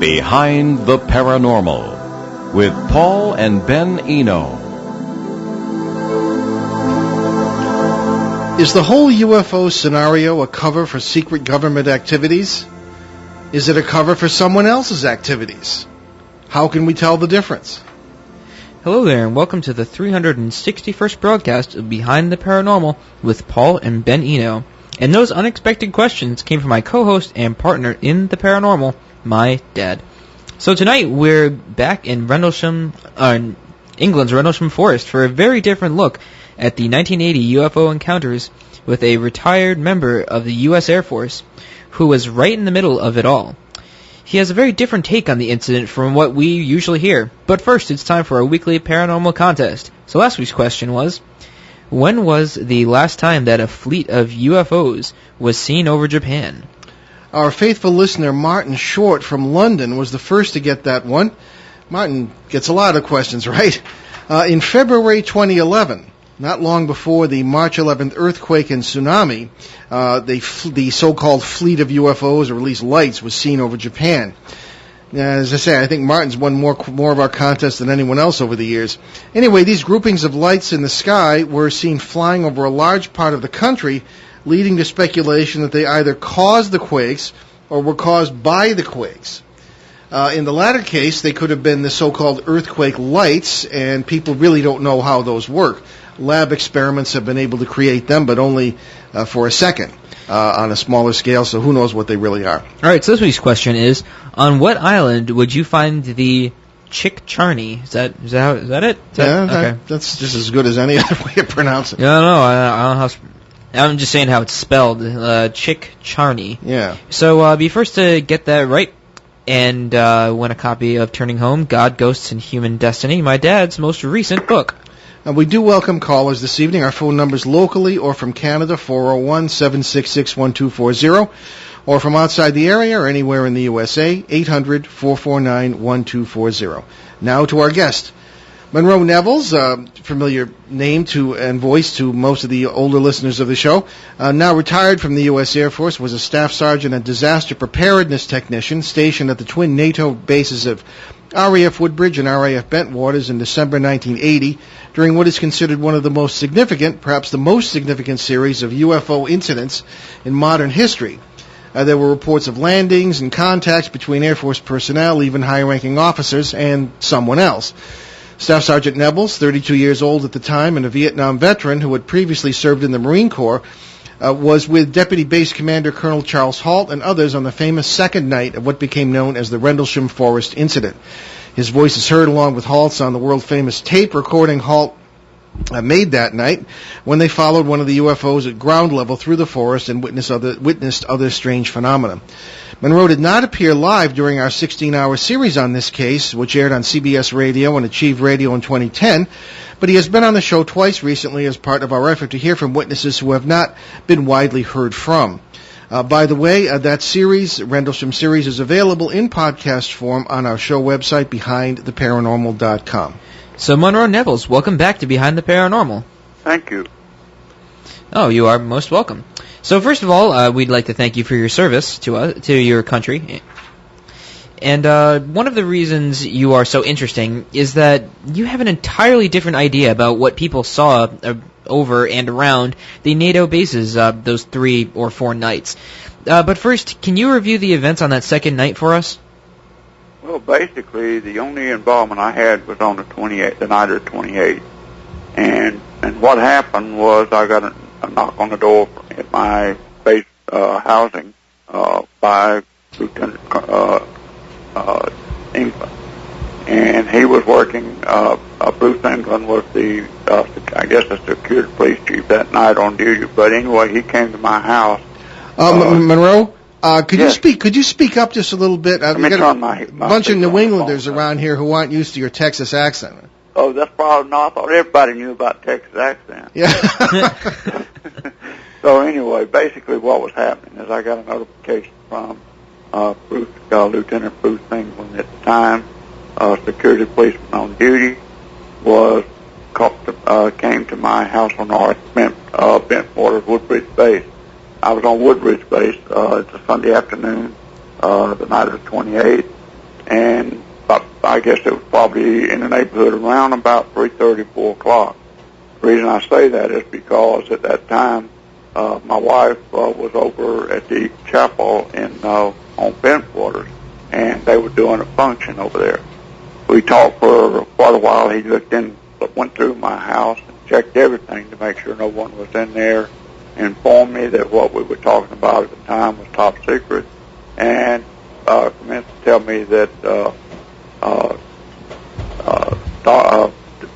Behind the Paranormal with Paul and Ben Eno. Is the whole UFO scenario a cover for secret government activities? Is it a cover for someone else's activities? How can we tell the difference? Hello there, and welcome to the 361st broadcast of Behind the Paranormal with Paul and Ben Eno. And those unexpected questions came from my co-host and partner in the paranormal, my dad. So tonight we're back in Rendlesham, England's Rendlesham Forest for a very different look at the 1980 UFO encounters with a retired member of the U.S. Air Force who was right in the middle of it all. He has a very different take on the incident from what we usually hear. But first, it's time for our weekly paranormal contest. So last week's question was, when was the last time that a fleet of UFOs was seen over Japan? Our faithful listener, Martin Short from London, was the first to get that one. Martin gets a lot of questions, right? In February 2011, not long before the March 11th earthquake and tsunami, the so-called fleet of UFOs, or at least lights, was seen over Japan. As I say, I think Martin's won more of our contests than anyone else over the years. Anyway, these groupings of lights in the sky were seen flying over a large part of the country, leading to speculation that they either caused the quakes or were caused by the quakes. In the latter case, they could have been the so-called earthquake lights, and people really don't know how those work. Lab experiments have been able to create them, but only for a second. On a smaller scale, so who knows what they really are. All right, so this week's question is, on what island would you find the Chick-Charney? Is that it? Okay. That's just as good as any other way of pronouncing it. Yeah, no, I don't know I'm just saying how it's spelled, Chick-Charney. Yeah. So be first to get that right and win a copy of Turning Home, God, Ghosts, and Human Destiny, my dad's most recent book. We do welcome callers this evening. Our phone numbers locally or from Canada, 401-766-1240, or from outside the area or anywhere in the USA, 800-449-1240. Now to our guest. Monroe Nevels, familiar name and voice to most of the older listeners of the show, now retired from the U.S. Air Force, was a staff sergeant and disaster preparedness technician stationed at the twin NATO bases of RAF Woodbridge and RAF Bentwaters in December 1980, during what is considered one of the most significant, perhaps the most significant series of UFO incidents in modern history. There were reports of landings and contacts between Air Force personnel, even high-ranking officers, and someone else. Staff Sergeant Nevels, 32 years old at the time and a Vietnam veteran who had previously served in the Marine Corps, was with Deputy Base Commander Colonel Charles Halt and others on the famous second night of what became known as the Rendlesham Forest incident. His voice is heard along with Halt's on the world-famous tape recording Halt made that night when they followed one of the UFOs at ground level through the forest and witnessed other strange phenomena. Monroe did not appear live during our 16-hour series on this case, which aired on CBS Radio and Achieve Radio in 2010, but he has been on the show twice recently as part of our effort to hear from witnesses who have not been widely heard from. By the way, that series, Rendlesham series, is available in podcast form on our show website, BehindTheParanormal.com. So, Monroe Nevels, welcome back to Behind the Paranormal. Thank you. Oh, you are most welcome. So, first of all, we'd like to thank you for your service to your country. And one of the reasons you are so interesting is that you have an entirely different idea about what people saw over and around the NATO bases those 3 or 4 nights. But first, can you review the events on that second night for us? Well, basically, the only involvement I had was on the night of the 28th. And what happened was I got a knock on the door at my base housing by Lieutenant England. And he was working, Bruce England was the security police chief that night on duty. But anyway, he came to my house. Monroe? Could you speak up just a little bit? Let me turn my bunch of New Englanders around here who aren't used to your Texas accent. Oh, that's probably not. I thought everybody knew about Texas accent. Yeah. So anyway, basically what was happening is I got a notification from Lieutenant Bruce England at the time, security policeman on duty, came to my house on North Bentwaters Woodbridge Base. I was on Woodbridge Base. It's a Sunday afternoon, the night of the 28th, and I guess it was probably in the neighborhood around about 3:30, 4 o'clock. The reason I say that is because at that time, my wife was over at the chapel on Bentwaters, and they were doing a function over there. We talked for quite a while. He went through my house and checked everything to make sure no one was in there, informed me that what we were talking about at the time was top secret, and commenced to tell me that the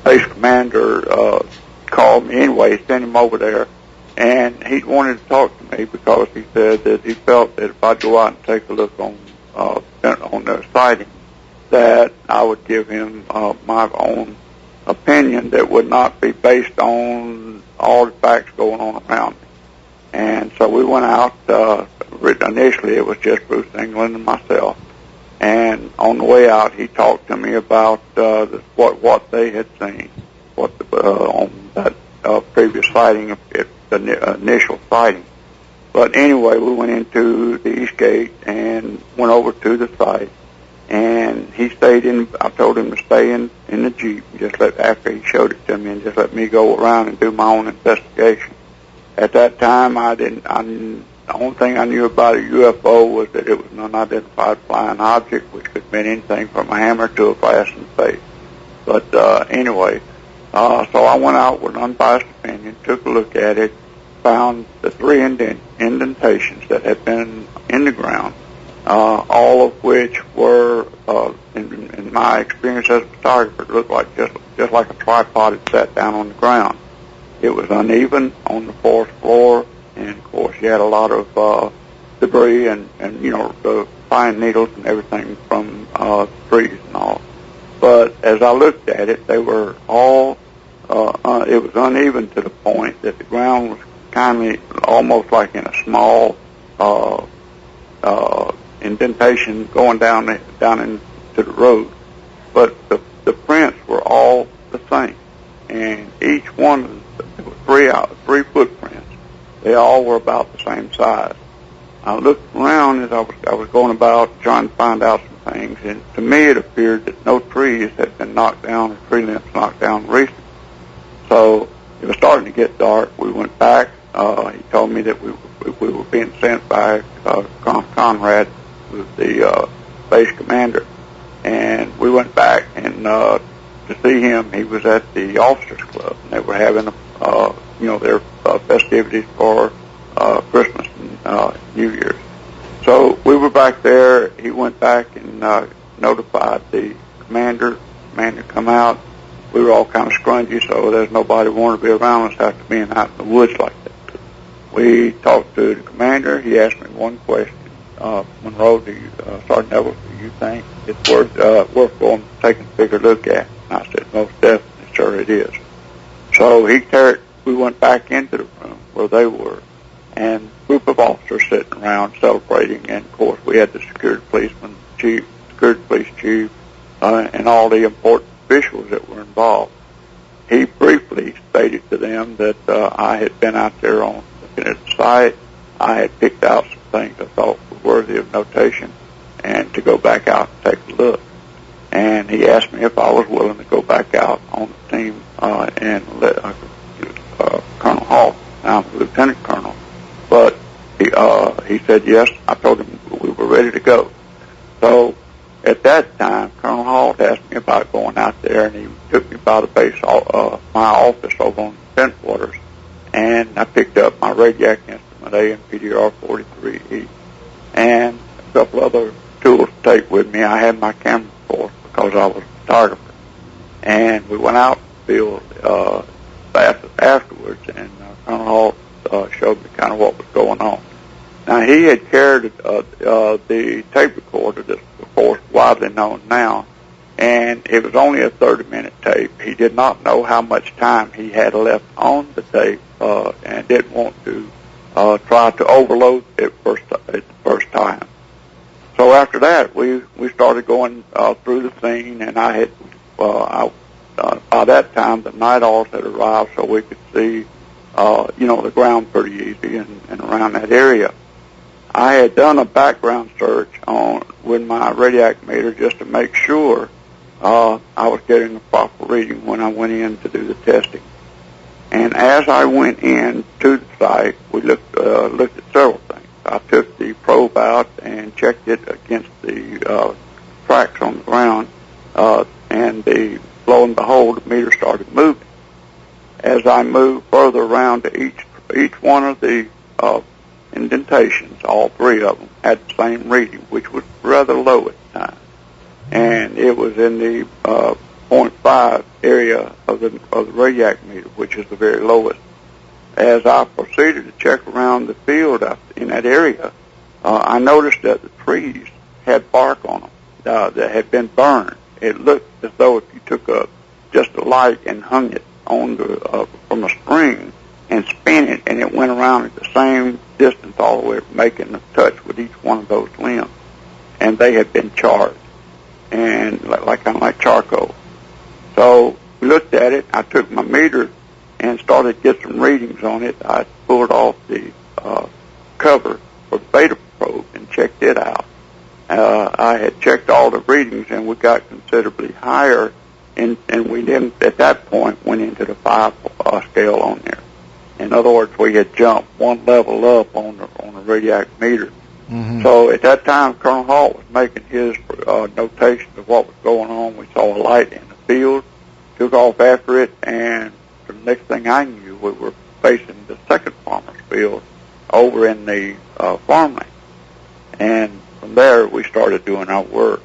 base commander called me anyway, sent him over there, and he wanted to talk to me because he said that he felt that if I'd go out and take a look on the sighting, that I would give him my own opinion that would not be based on all the facts going on around me. And so we went out. Initially, it was just Bruce England and myself. And on the way out, he talked to me about what they had seen, on that previous sighting, the initial sighting. But anyway, we went into the East Gate and went over to the site. And he stayed in. I told him to stay in the Jeep. After he showed it to me, and just let me go around and do my own investigation. At that time, the only thing I knew about a UFO was that it was an unidentified flying object, which could mean anything from a hammer to a glass in the face. But anyway, so I went out with an unbiased opinion, took a look at it, found the 3 indentations that had been in the ground, all of which were, in my experience as a photographer, it looked like just like a tripod had sat down on the ground. It was uneven on the forest floor, and of course you had a lot of debris and the pine needles and everything from trees and all. But as I looked at it, they were all it was uneven to the point that the ground was kind of almost like in a small indentation going down into the road. But the prints were all the same, and each one there were three footprints. They all were about the same size. I looked around as I was going about trying to find out some things, and to me it appeared that no trees had been knocked down or tree limbs knocked down recently. So it was starting to get dark. We went back. He told me that we were being sent by Conrad, who was the base commander, and we went back and to see him. He was at the officers' club, and they were having their festivities for Christmas and New Year's. So we were back there. He went back and notified the commander. Commander come out. We were all kind of scrungy, so there's nobody wanted to be around us after being out in the woods like that. We talked to the commander. He asked me one question. Monroe, Sergeant Nevels, do you think it's worth going to take a bigger look at? And I said, most definitely, sir, it is. So we went back into the room where they were, and a group of officers sitting around celebrating, and of course we had the security police chief, and all the important officials that were involved. He briefly stated to them that I had been out there looking at the site. I had picked out some things I thought were worthy of notation, and to go back out and take a look. And he asked me if I was willing to go back out on the team and let Colonel Hall, now I'm a lieutenant colonel, but he said yes. I told him we were ready to go. So at that time, Colonel Hall asked me about going out there, and he took me by the base, my office over on Bentwaters, and I picked up my Radiac instrument, AMPDR 43E, and a couple other tools to take with me. I had my camera, of course, because I was a photographer, and we went out to the field afterwards, and Colonel Hall showed me kind of what was going on. Now, he had carried the tape recorder that's, of course, widely known now, and it was only a 30-minute tape. He did not know how much time he had left on the tape and didn't want to try to overload it at the first time. So after that, we started going through the scene, and I had by that time the night owls had arrived, so we could see the ground pretty easy and around that area. I had done a background search with my radioactimeter just to make sure I was getting the proper reading when I went in to do the testing. And as I went in to the site, we looked at several things. I took the probe out and checked it against the tracks on the ground, and lo and behold, the meter started moving. As I moved further around to each one of the indentations, all three of them had the same reading, which was rather low at the time, and it was in the 0.5 area of the radioactimeter, which is the very lowest. As I proceeded to check around the field in that area, I noticed that the trees had bark on them that had been burned. It looked as though if you took just a light and hung it on from a string and spin it, and it went around at the same distance all the way, making a touch with each one of those limbs, and they had been charred and kind of like charcoal. So we looked at it. I took my meter and started to get some readings on it. I pulled off the cover for the beta probe and checked it out. I had checked all the readings, and we got considerably higher, and we didn't, at that point, went into the 5 scale on there. In other words, we had jumped one level up on the radioactive meter. Mm-hmm. So at that time, Colonel Hall was making his notation of what was going on. We saw a light in the field, took off after it, and the next thing I knew, we were facing the second farmer's field over in the farmland. And from there, we started doing our work.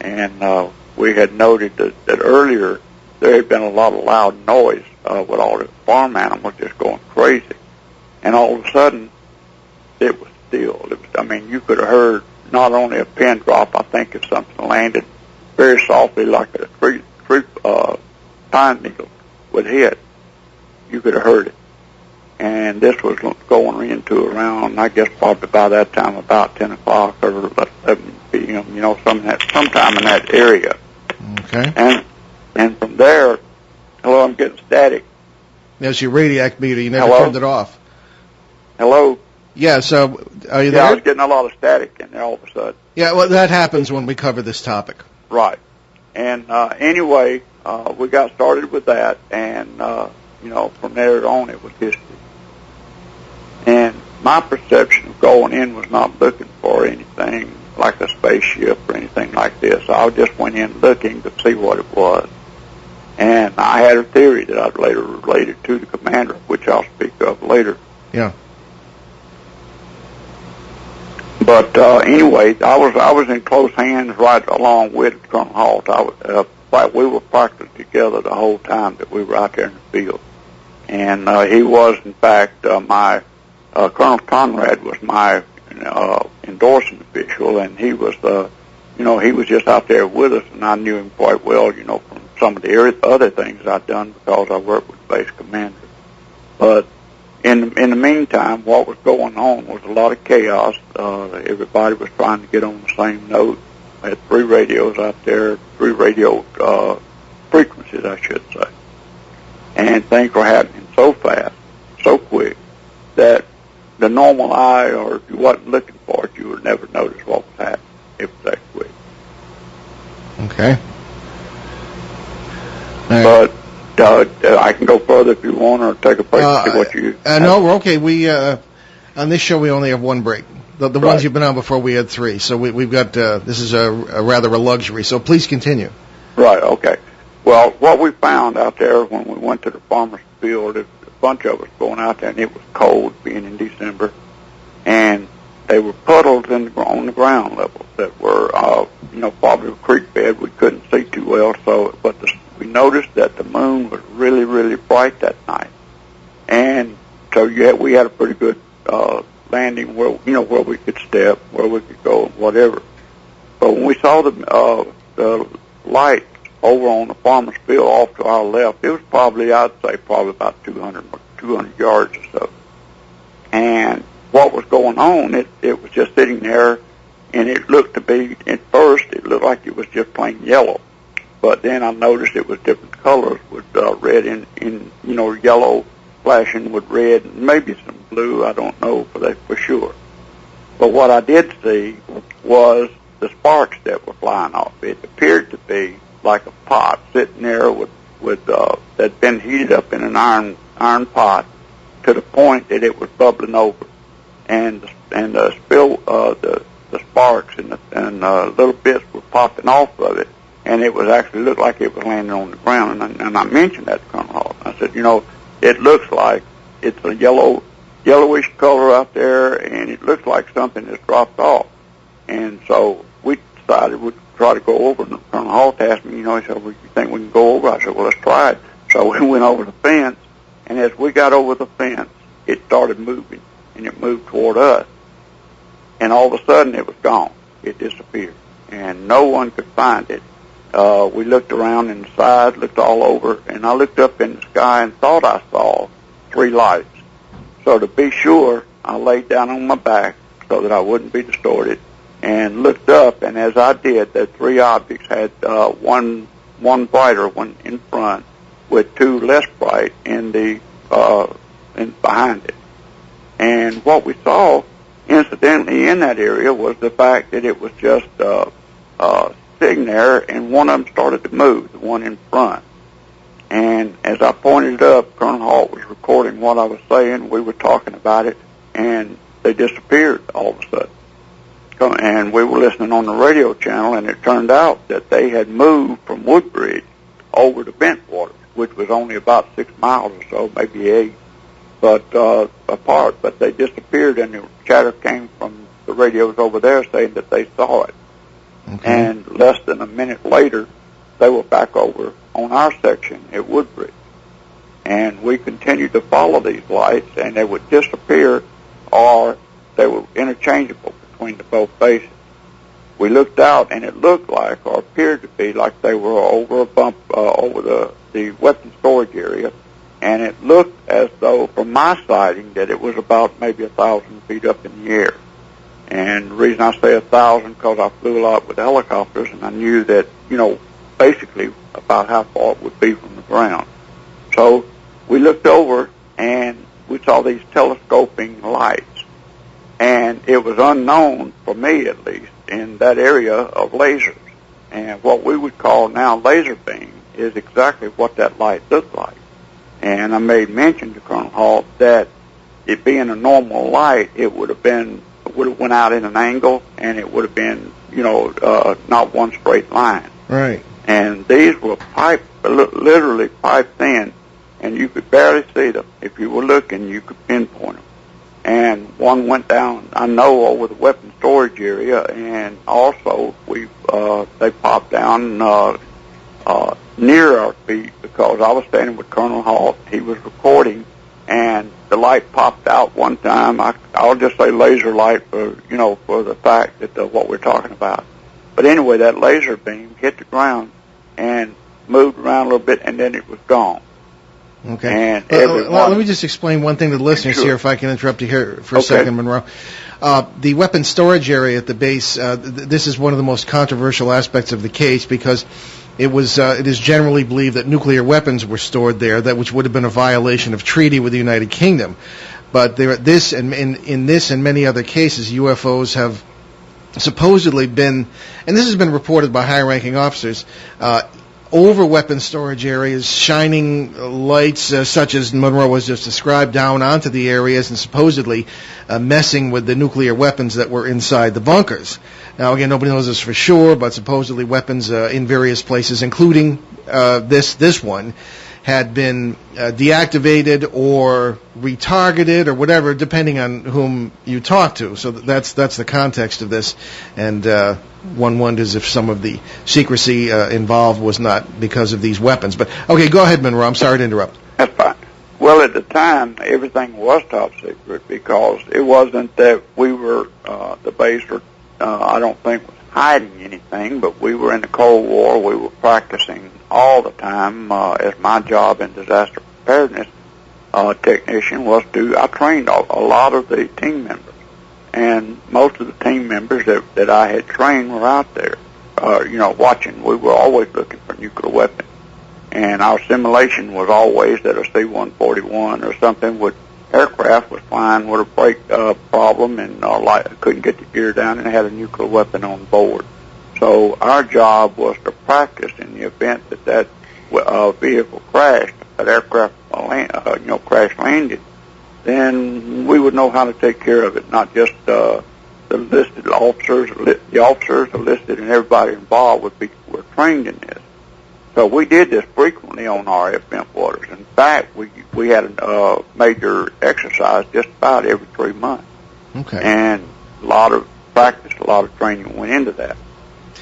And we had noted that earlier there had been a lot of loud noise with all the farm animals just going crazy. And all of a sudden, it was still. You could have heard not only a pin drop, I think if something landed very softly like a tree pine needle would hit, you could have heard it. And this was going into around, I guess probably by that time, about 10 o'clock or 11 p.m., sometime in that area. Okay. And from there, hello, I'm getting static. There's your radioactive meter. You never turned it off. Hello? Yeah, so are you there? Yeah, I was getting a lot of static in there all of a sudden. Yeah, well, that happens when we cover this topic. Right. And anyway, we got started with that, and, from there on it was history. And my perception of going in was not looking for anything like a spaceship or anything like this. I just went in looking to see what it was. And I had a theory that I'd later related to the commander, which I'll speak of later. Yeah. But anyway, I was in close hands right along with Colonel Halt. We were practically together the whole time that we were out there in the field. And he was, in fact, Colonel Conrad was my endorsing official, and he was he was just out there with us, and I knew him quite well, from some of the other things I'd done because I worked with the base commander. But in the meantime, what was going on was a lot of chaos. Everybody was trying to get on the same note. I had 3 radios out there, 3 radio frequencies, I should say. And things were happening so fast, so quick, that the normal eye, or if you wasn't looking for it, you would never notice what was happening. It was that quick. Okay. But I can go further if you want, or take a break to see what you... No, we're okay. We on this show, we only have 1 break. The right. ones you've been on before, we had 3. So we've got, this is a rather a luxury. So please continue. Right, okay. Well, what we found out there when we went to the farmer's field, a bunch of us going out there, and it was cold, being in December, and they were puddles on the ground level that were, probably a creek bed. We couldn't see too well, but we noticed that the moon was really, really bright that night. And so we had a pretty good landing where we could step, where we could go, whatever. But when we saw the light over on the farmer's field off to our left, it was probably about 200 yards or so. And what was going on, it was just sitting there, and it looked to be, at first, it looked like it was just plain yellow. But then I noticed it was different colors, with red in yellow flashing with red, and maybe some blue, I don't know for sure. But what I did see was the sparks that were flying off. It appeared to be like a pot sitting there that'd been heated up in an iron pot to the point that it was bubbling over, and the sparks and little bits were popping off of it, and it was actually looked like it was landing on the ground. And I mentioned that to Colonel Hall. I said, it looks like it's a yellowish color out there, and it looks like something has dropped off. And so we decided we'd try to go over, and Colonel Hall asked me, he said, well, you think we can go over? I said, well, let's try it. So we went over the fence, and as we got over the fence, it started moving, and it moved toward us. And all of a sudden, it was gone. It disappeared, and no one could find it. We looked around inside, looked all over, and I looked up in the sky and thought I saw 3 lights. So to be sure, I laid down on my back so that I wouldn't be distorted, and looked up, and as I did, the 3 objects had one brighter one in front with 2 less bright in behind it. And what we saw, incidentally, in that area was the fact that it was just sitting there, and one of them started to move, the one in front. And as I pointed it up, Colonel Hall was recording what I was saying. We were talking about it, and they disappeared all of a sudden. And we were listening on the radio channel, and it turned out that they had moved from Woodbridge over to Bentwaters, which was only about 6 miles or so, maybe 8, apart. But they disappeared, and the chatter came from the radios over there saying that they saw it. Okay. And less than a minute later, they were back over on our section at Woodbridge. And we continued to follow these lights, and they would disappear, or they were interchangeable between the both bases. We looked out, and it looked like, or appeared to be, like they were over a bump, over the weapon storage area, and it looked as though, from my sighting, that it was about maybe 1,000 feet up in the air. And the reason I say 1,000, because I flew a lot with helicopters, and I knew that, basically about how far it would be from the ground. So we looked over, and we saw these telescoping lights. And it was unknown, for me at least, in that area of lasers. And what we would call now laser beam is exactly what that light looked like. And I made mention to Colonel Hall that it being a normal light, it would have went out in an angle, and it would have been, not one straight line. Right. And these were literally piped in, and you could barely see them. If you were looking, you could pinpoint them. And one went down, I know, over the weapon storage area, and also they popped down near our feet, because I was standing with Colonel Hall. He was recording, and the light popped out one time. I'll just say laser light for the fact that what we're talking about. But anyway, that laser beam hit the ground and moved around a little bit, and then it was gone. Okay. And let me just explain one thing to the listeners here, if I can interrupt you here for a second, Monroe. The weapon storage area at the base, this is one of the most controversial aspects of the case, because it is generally believed that nuclear weapons were stored there, which would have been a violation of treaty with the United Kingdom. But in this and many other cases, UFOs have supposedly been, and this has been reported by high-ranking officers, over weapon storage areas, shining lights such as Monroe was just described down onto the areas, and supposedly messing with the nuclear weapons that were inside the bunkers. Now, again, nobody knows this for sure, but supposedly weapons in various places, including this one, had been deactivated or retargeted or whatever, depending on whom you talk to. So that's the context of this, and one wonders if some of the secrecy involved was not because of these weapons. But okay, go ahead, Monroe. I'm sorry to interrupt. That's fine. Well, at the time, everything was top secret, because it wasn't that we were the base, or I don't think was hiding anything, but we were in the Cold War. We were practicing all the time, as my job in disaster preparedness technician was I trained a lot of the team members, and most of the team members that I had trained were out there, watching. We were always looking for nuclear weapons, and our simulation was always that a C-141 or something would aircraft was flying with a brake problem and couldn't get the gear down and had a nuclear weapon on board. So our job was to practice in the event that vehicle crashed, that aircraft crash landed, then we would know how to take care of it, not just the listed officers, the officers, the listed, and everybody involved were trained in this. So we did this frequently on RAF Bentwaters. In fact, we had a major exercise just about every 3 months. Okay. And a lot of practice, a lot of training went into that.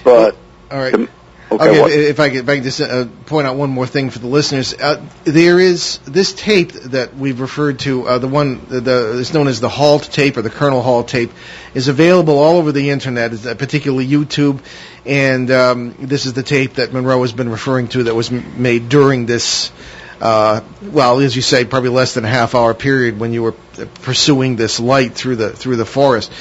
But all right. If I could just point out one more thing for the listeners, there is this tape that we've referred to, it's known as the Halt tape or the Colonel Halt tape, is available all over the internet, particularly YouTube, and this is the tape that Monroe has been referring to that was made during this, as you say, probably less than a half-hour period when you were pursuing this light through the forest.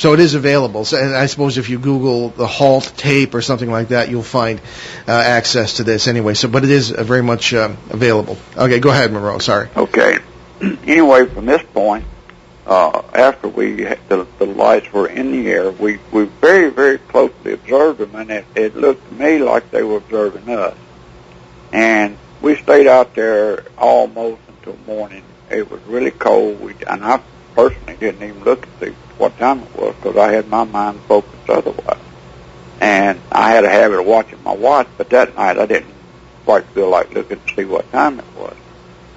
So it is available. So, and I suppose if you Google the Halt tape or something like that, you'll find access to this anyway. But it is very much available. Okay, go ahead, Monroe. Sorry. Okay. Anyway, from this point, after the lights were in the air, we very, very closely observed them, and it looked to me like they were observing us. And we stayed out there almost until morning. It was really cold, and I personally didn't even look to see what time it was because I had my mind focused otherwise. And I had a habit of watching my watch, but that night I didn't quite feel like looking to see what time it was.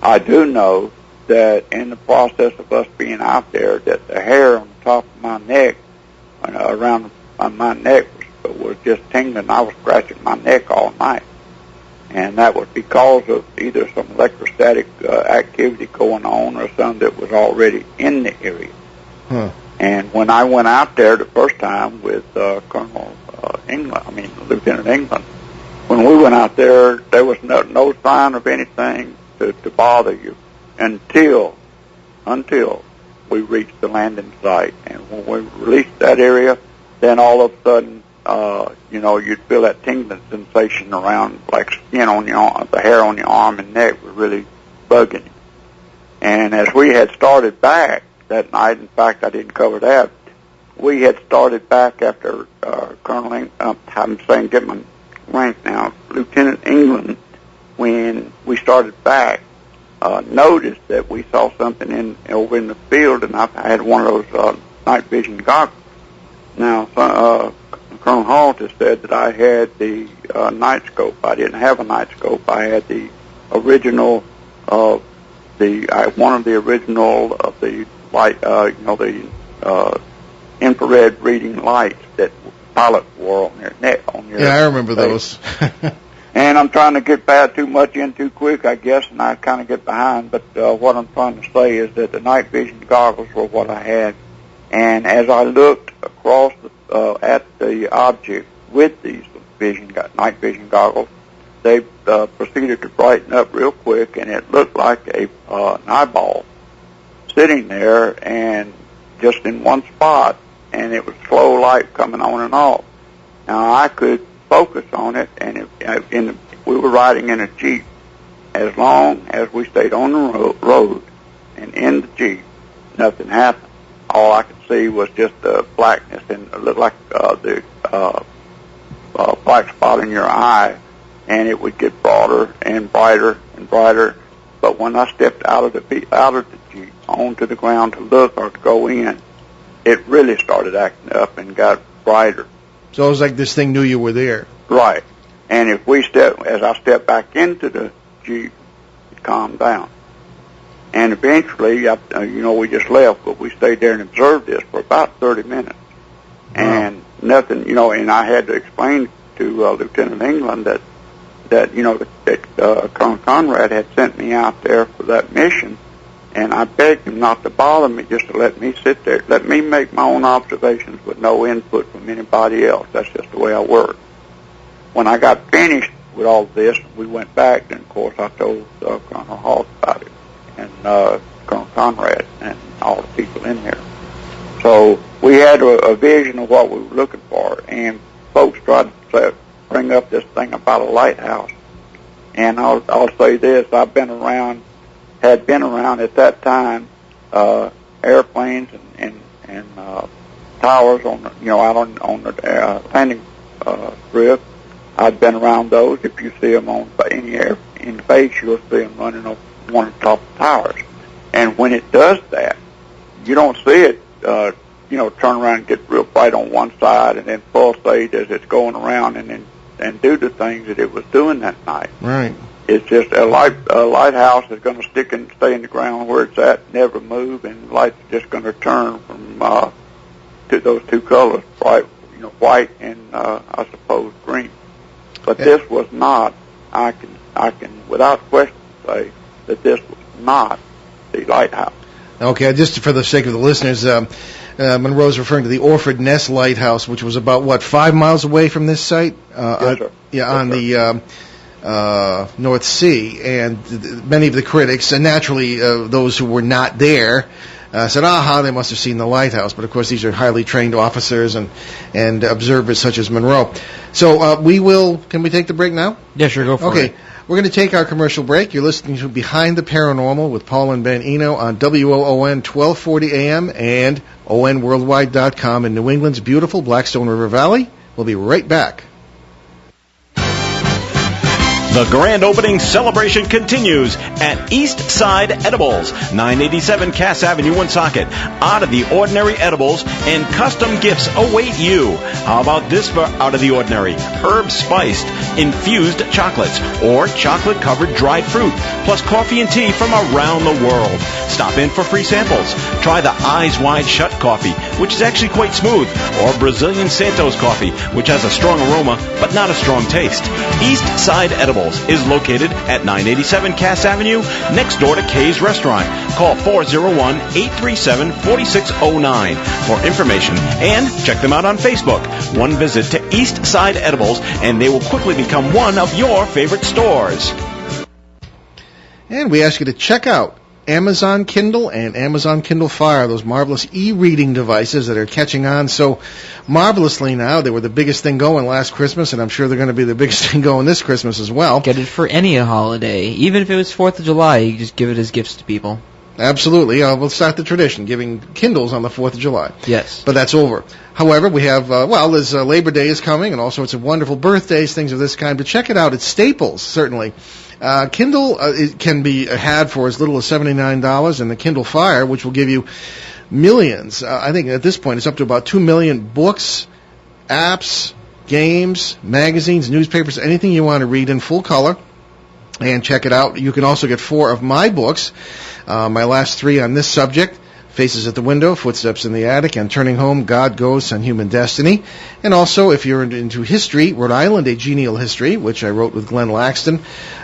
I do know that in the process of us being out there, that the hair on the top of my neck, around my neck, was just tingling. I was scratching my neck all night. And that was because of either some electrostatic activity going on or some that was already in the area. Huh. And when I went out there the first time with Lieutenant England, when we went out there was no sign of anything to bother you until we reached the landing site. And when we released that area, then all of a sudden, you'd feel that tingling sensation around, like skin on your arm, the hair on your arm and neck was really bugging you. And as we had started back that night, in fact, I didn't cover that, we had started back after get my rank now, Lieutenant England, when we started back, noticed that we saw something over in the field, and I had one of those night vision goggles. Now, Colonel Halt has said that I had the night scope. I didn't have a night scope. I had the original, one of the original of the light, the infrared reading lights that pilots wore on their neck. I remember those. And I'm trying to get too much in too quick, I guess, and I kind of get behind. But what I'm trying to say is that the night vision goggles were what I had. And as I looked across at the object with these night vision goggles, they proceeded to brighten up real quick, and it looked like an eyeball sitting there and just in one spot, and it was slow light coming on and off. Now I could focus on it, and we were riding in a Jeep. As long as we stayed on the road and in the Jeep, nothing happened. All I could see was just the blackness, and it looked like the black spot in your eye, and it would get broader and brighter and brighter. But when I stepped out of the Jeep onto the ground to look or to go in, it really started acting up and got brighter. So it was like this thing knew you were there. Right. And as I stepped back into the Jeep, it calmed down. And eventually, we just left, but we stayed there and observed this for about 30 minutes. Wow. And nothing, and I had to explain to Lieutenant England that Colonel Conrad had sent me out there for that mission, and I begged him not to bother me, just to let me sit there, let me make my own observations with no input from anybody else. That's just the way I work. When I got finished with all this, we went back, and of course I told Colonel Halt about it, and Colonel Conrad, and all the people in there. So we had a vision of what we were looking for, and folks tried to bring up this thing about a lighthouse. And I'll say this, I've been around had been around at that time, airplanes and towers on the, out on the landing strip. I've been around those. If you see them on any air in space, you'll see them running up one of the top towers. And when it does that, you don't see it, turn around and get real bright on one side and then pulsate as it's going around and do the things that it was doing that night. Right. It's just a lighthouse is going to stay in the ground where it's at, never move, and the light's just going to turn from to those two colors, bright, white and I suppose green. But this was not. I can without question say that this was not the lighthouse. Okay, just for the sake of the listeners, Monroe's referring to the Orford Ness Lighthouse, which was about 5 miles away from this site. Yes, sir. On the North Sea, and many of the critics, and naturally those who were not there, said, they must have seen the lighthouse. But of course, these are highly trained officers and observers such as Monroe. So can we take the break now? Yeah, sure, go for it. Okay, we're going to take our commercial break. You're listening to Behind the Paranormal with Paul and Ben Eno on WOON 1240 AM and ONWorldwide.com in New England's beautiful Blackstone River Valley. We'll be right back. The grand opening celebration continues at East Side Edibles, 987 Cass Avenue, Woonsocket. Out of the ordinary edibles and custom gifts await you. How about this for out of the ordinary? Herb-spiced, infused chocolates, or chocolate-covered dried fruit, plus coffee and tea from around the world. Stop in for free samples. Try the Eyes Wide Shut coffee, which is actually quite smooth, or Brazilian Santos coffee, which has a strong aroma but not a strong taste. East Side Edibles is located at 987 Cass Avenue, next door to Kay's Restaurant. Call 401-837-4609 for information and check them out on Facebook. One visit to East Side Edibles and they will quickly become one of your favorite stores. And we ask you to check out Amazon Kindle and Amazon Kindle Fire, those marvelous e-reading devices that are catching on so marvelously now. They were the biggest thing going last Christmas, and I'm sure they're going to be the biggest thing going this Christmas as well. Get it for any holiday. Even if it was 4th of July, you just give it as gifts to people. Absolutely. We'll start the tradition, giving Kindles on the 4th of July. Yes. But that's over. However, we have, there's Labor Day is coming, and all sorts of wonderful birthdays, things of this kind. But check it out at Staples, certainly. Kindle it can be had for as little as $79, and the Kindle Fire, which will give you millions. I think at this point it's up to about 2 million books, apps, games, magazines, newspapers, anything you want to read in full color. And check it out. You can also get 4 of my books, my last 3 on this subject. Faces at the Window, Footsteps in the Attic, and Turning Home, God, Ghosts, and Human Destiny. And also, if you're into history, Rhode Island, A Genial History, which I wrote with Glenn Laxton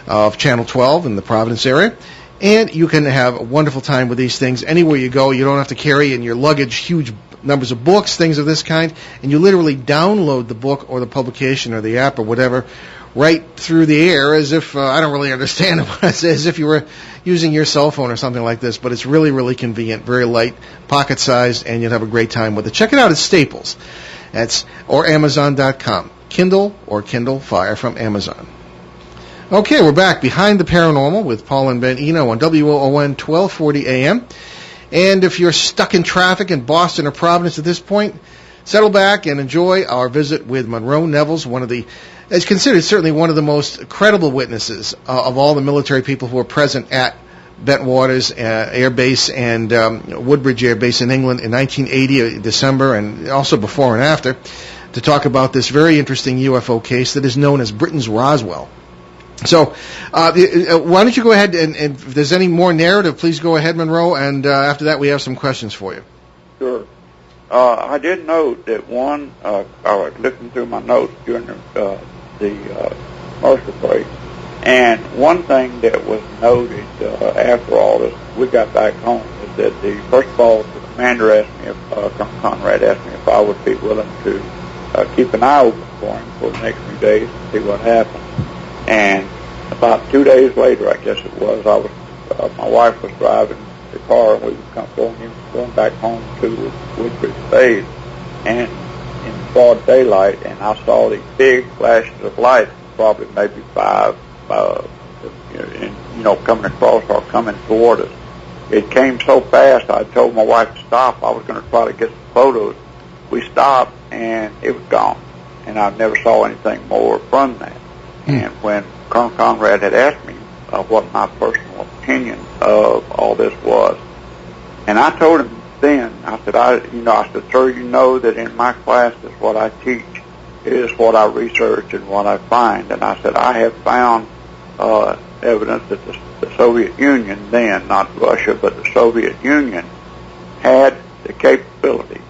of Channel 12 in the Providence area. And you can have a wonderful time with these things anywhere you go. You don't have to carry in your luggage huge numbers of books, things of this kind. And you literally download the book or the publication or the app or whatever right through the air as if, I don't really understand it, but as if you were using your cell phone or something like this. But it's really, really convenient, very light, pocket-sized, and you'll have a great time with it. Check it out at Staples. Or Amazon.com. Kindle or Kindle Fire from Amazon. Okay, we're back behind the paranormal with Paul and Ben Eno on WOON 1240 AM. And if you're stuck in traffic in Boston or Providence at this point, settle back and enjoy our visit with Monroe Nevels, is considered certainly one of the most credible witnesses of all the military people who were present at Bentwaters Air Base and Woodbridge Air Base in England in 1980, December, and also before and after, to talk about this very interesting UFO case that is known as Britain's Roswell. So why don't you go ahead and if there's any more narrative, please go ahead, Monroe, and after that we have some questions for you. Sure. I did note that I was looking through my notes during the commercial break, and one thing that was noted after all this, we got back home, is that first of all, the commander asked me, Colonel Conrad asked me if I would be willing to keep an eye open for him for the next few days to see what happened. And about 2 days later, I guess it was, my wife was driving the car, and we were going back home to Woodbridge Base, and in broad daylight, and I saw these big flashes of light, probably maybe 5, in coming across or coming toward us. It came so fast, I told my wife to stop. I was going to try to get some photos. We stopped, and it was gone. And I never saw anything more from that. And when Colonel Conrad had asked me what my personal opinion of all this was, and I told him then, I said, sir, you know that in my classes what I teach is what I research and what I find. And I said, I have found evidence that the Soviet Union then, not Russia, but the Soviet Union, had the capability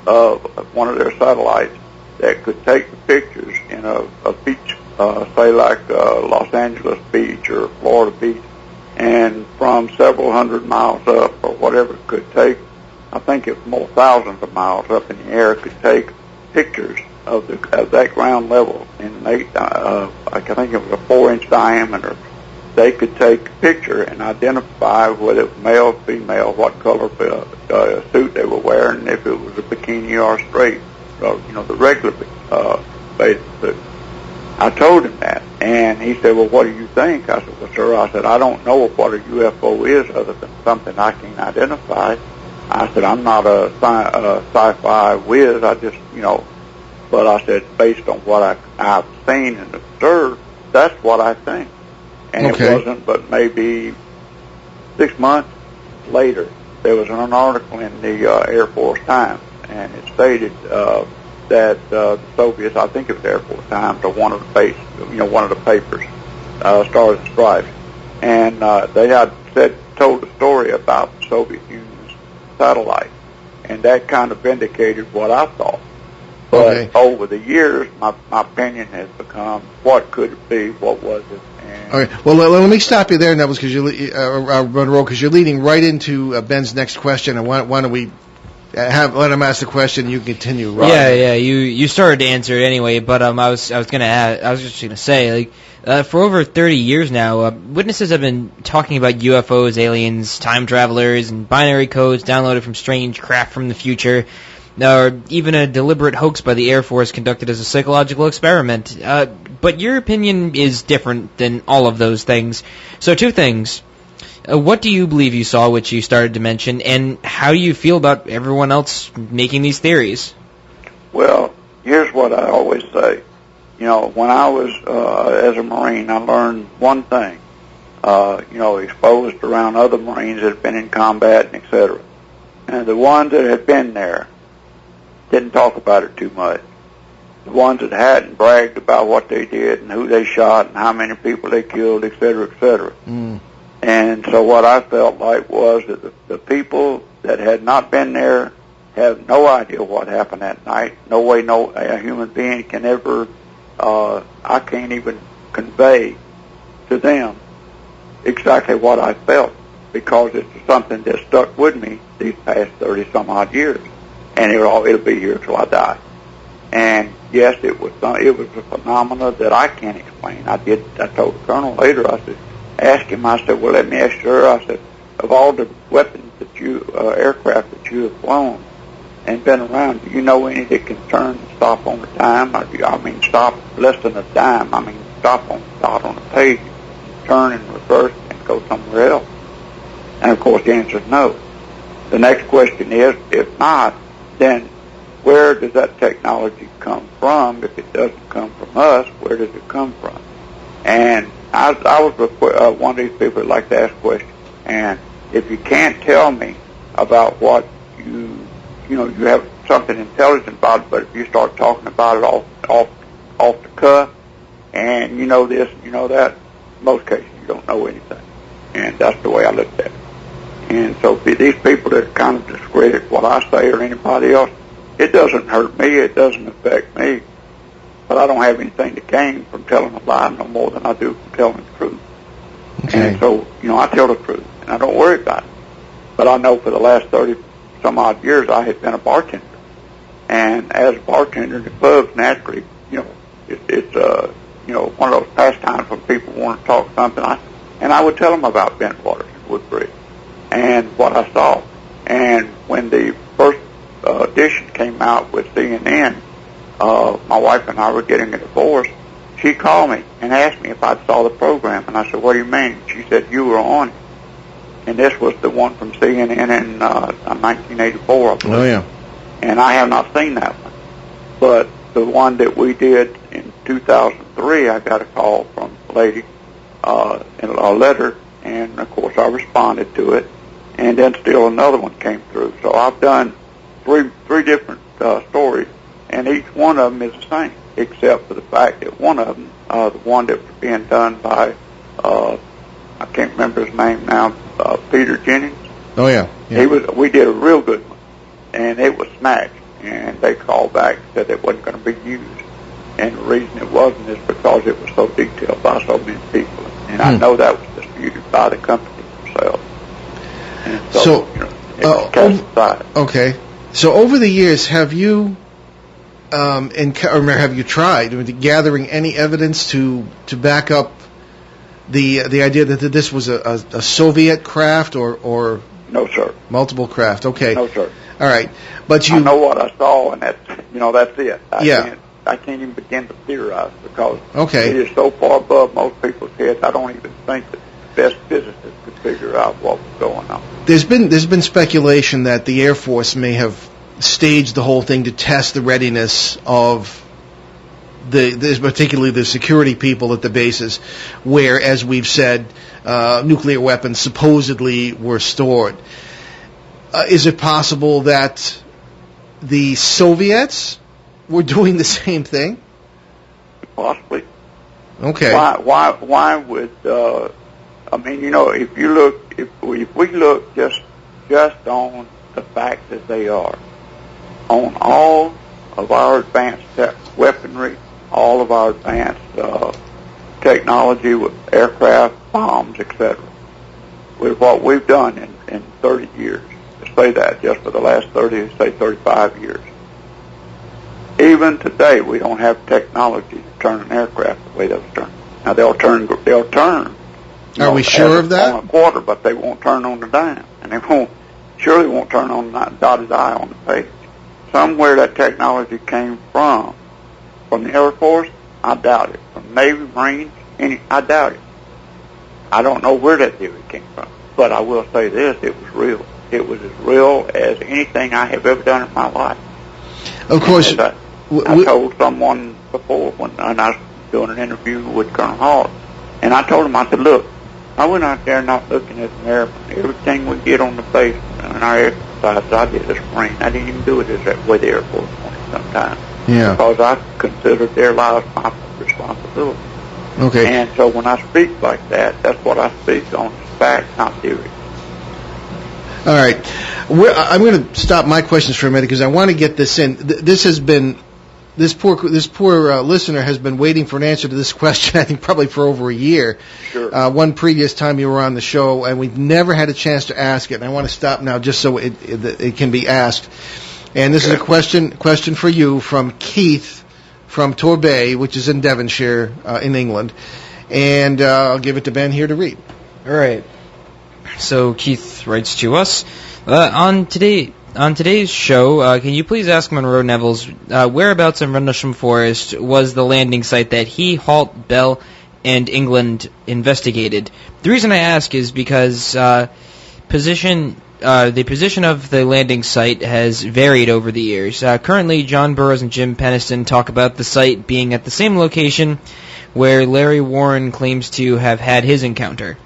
of one of their satellites that could take the pictures in a beach, say like Los Angeles Beach or Florida Beach, and from several hundred miles up or whatever it could take, I think it was more thousands of miles up in the air, could take pictures of that ground level in I think it was a 4-inch diameter. They could take a picture and identify whether it was male, female, what color suit they were wearing, if it was a bikini or straight, the regular bathing suit. I told him that, and he said, well, what do you think? I said, well, sir, I don't know what a UFO is other than something I can identify. I said, I'm not a sci-fi whiz, I just, but I said, based on what I've seen and observed, that's what I think. And It wasn't but maybe 6 months later, there was an article in the Air Force Times, and it stated that the Soviets, I think it was Air Force Times or one of the papers, Stars and Stripes, and they had told the story about the Soviet Union's satellite, and that kind of vindicated what I thought. But over the years, my opinion has become, what could it be? What was it? Okay. Well, let me stop you there, Nevels, because Monroe, because you're leading right into Ben's next question. And why don't we let him ask the question, and you continue. Right? Yeah. You started to answer it anyway, but I was just gonna say, for over 30 years now, witnesses have been talking about UFOs, aliens, time travelers, and binary codes downloaded from strange craft from the future, or even a deliberate hoax by the Air Force conducted as a psychological experiment. But your opinion is different than all of those things. So 2 things. What do you believe you saw, which you started to mention, and how do you feel about everyone else making these theories? Well, here's what I always say. When I was as a Marine, I learned one thing, exposed around other Marines that had been in combat and et cetera. And the ones that had been there didn't talk about it too much. The ones that hadn't bragged about what they did and who they shot and how many people they killed, et cetera, et cetera. And so what I felt like was that the people that had not been there have no idea what happened that night. No way a human being can ever, I can't even convey to them exactly what I felt, because it's something that stuck with me these past 30-some-odd years. And it'll be here till I die. And yes, it was a phenomena that I can't explain. I told the colonel later, I said, well, let me ask you, sir, I said, of all the weapons that aircraft that you have flown and been around, do you know any that can turn and stop on a dime? Stop less than a dime. Stop on a page, turn and reverse and go somewhere else. And of course the answer is no. The next question is, if not, then where does that technology come from? If it doesn't come from us, where does it come from? And I was one of these people that like to ask questions. And if you can't tell me about what you have something intelligent about it, but if you start talking about it off the cuff, and you know this, you know that, in most cases you don't know anything. And that's the way I looked at it. And so these people that kind of discredit what I say or anybody else, it doesn't hurt me, it doesn't affect me. But I don't have anything to gain from telling a lie no more than I do from telling the truth. Okay. And so, I tell the truth, and I don't worry about it. But I know for the last 30-some-odd years I had been a bartender. And as a bartender in the clubs, naturally, it's one of those pastimes when people want to talk something. And I would tell them about Bentwaters and Woodbridge and what I saw. And when the first edition came out with CNN, my wife and I were getting a divorce, she called me and asked me if I saw the program, and I said, "What do you mean?" She said, "You were on it." And this was the one from CNN in 1984, I believe. Oh, yeah. And I have not seen that one. But the one that we did in 2003, I got a call from a lady, in a letter, and of course I responded to it. And then still another one came through. So I've done three different stories, and each one of them is the same, except for the fact that one of them, the one that was being done by, I can't remember his name now, Peter Jennings. Oh, yeah. Yeah. We did a real good one, and it was smashed. And they called back and said it wasn't going to be used. And the reason it wasn't is because it was so detailed by so many people. And I know that was disputed by the company themselves. And so you know, it was cast aside. Okay. So over the years, have you have you tried gathering any evidence to back up the idea that this was a Soviet craft or No, sir. multiple craft? Okay. No, sir. All right. But I know what I saw, and that's it. I can't even begin to theorize because it is so far above most people's heads. I don't even think that the best physicists could figure out what was going on. There's been speculation that the Air Force may have staged the whole thing to test the readiness of particularly the security people at the bases, where, as we've said, nuclear weapons supposedly were stored. Is it possible that the Soviets were doing the same thing? Possibly. Okay. Why would I mean, you know, if we look just on the fact that they are on all of our advanced weaponry, all of our advanced technology with aircraft, bombs, etc., with what we've done in 30 years, to say that just for the last 30, say 35 years. Even today, we don't have technology to turn an aircraft the way those turn. Now they'll turn. Are we sure of that? On a quarter, but they won't turn on the dime, and they surely won't turn on the dotted I on the page. Somewhere that technology came from the Air Force, I doubt it. From Navy, Marines, I doubt it. I don't know where that theory came from, but I will say this: it was real. It was as real as anything I have ever done in my life. Of course. I told someone before when I was doing an interview with Colonel Hall, and I told him, I said, look, I went out there not looking at an airplane. Everything we did on the base and our exercises, I did as a Marine. I didn't even do it as that way the Air Force wanted sometimes. Yeah. Because I considered their lives my responsibility. Okay. And so when I speak like that, that's what I speak on, fact, not theory. All right. I'm going to stop my questions for a minute because I want to get this in. This poor listener has been waiting for an answer to this question, I think probably for over a year. Sure. One previous time you were on the show, and we've never had a chance to ask it. And I want to stop now just so it can be asked. And this is a question for you from Keith from Torbay, which is in Devonshire, in England. And I'll give it to Ben here to read. All right. So Keith writes to us on today's show. Can you please ask Monroe Nevels whereabouts in Rendlesham Forest was the landing site that he, Halt, Bell, and England investigated? The reason I ask is because the position of the landing site has varied over the years. Currently, John Burroughs and Jim Peniston talk about the site being at the same location where Larry Warren claims to have had his encounter.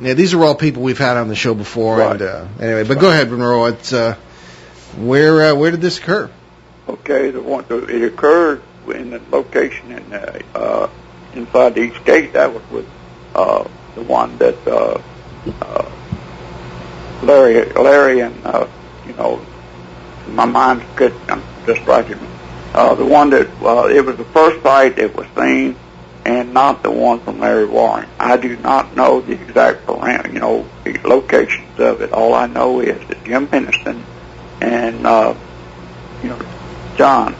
Yeah, these are all people we've had on the show before. Right. And anyway, but go ahead, Monroe. It's where did this occur? Okay, it occurred in the location inside the East Gate. That was with the one that Larry and my mind's good. I'm just writing. The one that it was the first site that was seen, and not the one from Larry Warren. I do not know the exact parameter, the locations of it. All I know is that Jim Peniston and John